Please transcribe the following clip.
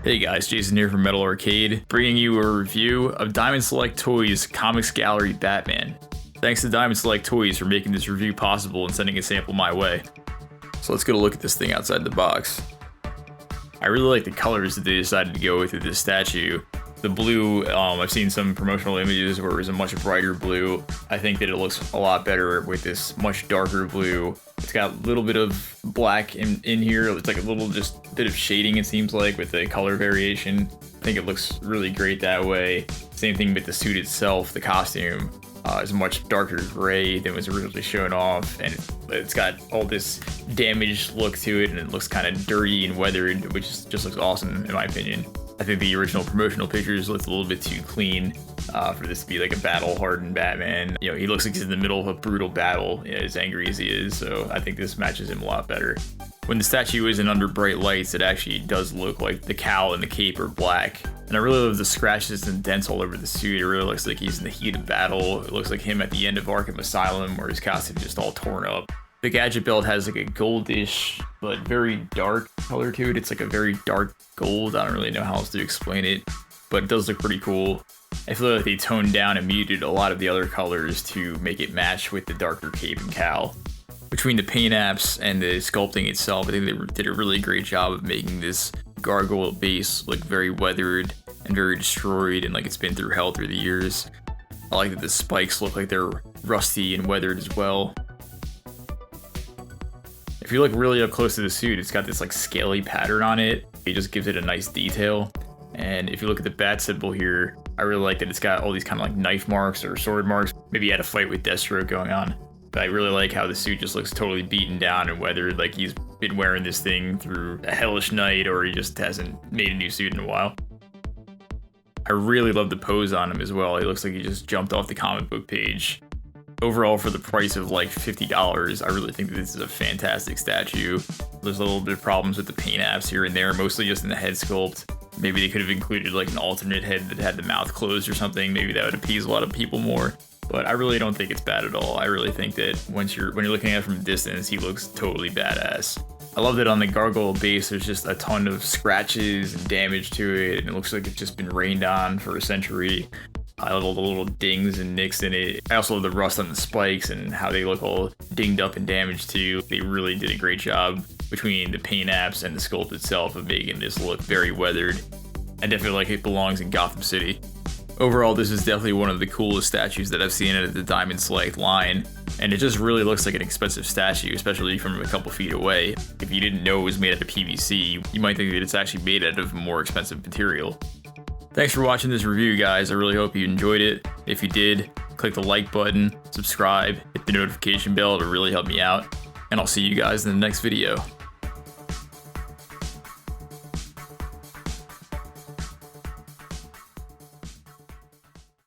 Hey guys, Jason here from Metal Arcade, bringing you a review of Diamond Select Toys Comics Gallery Batman. Thanks to Diamond Select Toys for making this review possible and sending a sample my way. So let's get a look at this thing outside the box. I really like the colors that they decided to go with this statue. The blue, I've seen some promotional images where it was a much brighter blue. I think that it looks a lot better with this much darker blue. It's got a little bit of black in here. It's like a little just bit of shading, it seems like, with the color variation. I think it looks really great that way. Same thing with the suit itself. The costume is much darker gray than was originally shown off, and it's got all this damaged look to it, and it looks kind of dirty and weathered, which just looks awesome in my opinion. I think the original promotional pictures looked a little bit too clean for this to be like a battle-hardened Batman. You know, he looks like he's in the middle of a brutal battle, you know, as angry as he is, so I think this matches him a lot better. When the statue isn't under bright lights, it actually does look like the cowl and the cape are black. And I really love the scratches and dents all over the suit. It really looks like he's in the heat of battle. It looks like him at the end of Arkham Asylum, where his costume is just all torn up. The gadget belt has like a goldish but very dark color to it. It's like a very dark gold. I don't really know how else to explain it, but it does look pretty cool. I feel like they toned down and muted a lot of the other colors to make it match with the darker cape and cowl. Between the paint apps and the sculpting itself, I think they did a really great job of making this gargoyle base look very weathered and very destroyed, and like it's been through hell through the years. I like that the spikes look like they're rusty and weathered as well. If you look really up close to the suit, it's got this like scaly pattern on it. It just gives it a nice detail. And if you look at the bat symbol here, I really like that it's got all these kind of like knife marks or sword marks. Maybe he had a fight with Deathstroke going on. But I really like how the suit just looks totally beaten down and weathered, like he's been wearing this thing through a hellish night, or he just hasn't made a new suit in a while. I really love the pose on him as well. He looks like he just jumped off the comic book page. Overall, for the price of like $50, I really think that this is a fantastic statue. There's a little bit of problems with the paint apps here and there, mostly just in the head sculpt. Maybe they could have included like an alternate head that had the mouth closed or something. Maybe that would appease a lot of people more. But I really don't think it's bad at all. I really think that when you're looking at it from a distance, he looks totally badass. I love that on the gargoyle base, there's just a ton of scratches and damage to it, and it looks like it's just been rained on for a century. I love all the little dings and nicks in it. I also love the rust on the spikes and how they look all dinged up and damaged too. They really did a great job between the paint apps and the sculpt itself of making this look very weathered. I definitely like it belongs in Gotham City. Overall, this is definitely one of the coolest statues that I've seen out of the Diamond Select line, and it just really looks like an expensive statue, especially from a couple feet away. If you didn't know it was made out of PVC, you might think that it's actually made out of more expensive material. Thanks for watching this review, guys. I really hope you enjoyed it. If you did, click the like button, subscribe, hit the notification bell to really help me out, and I'll see you guys in the next video.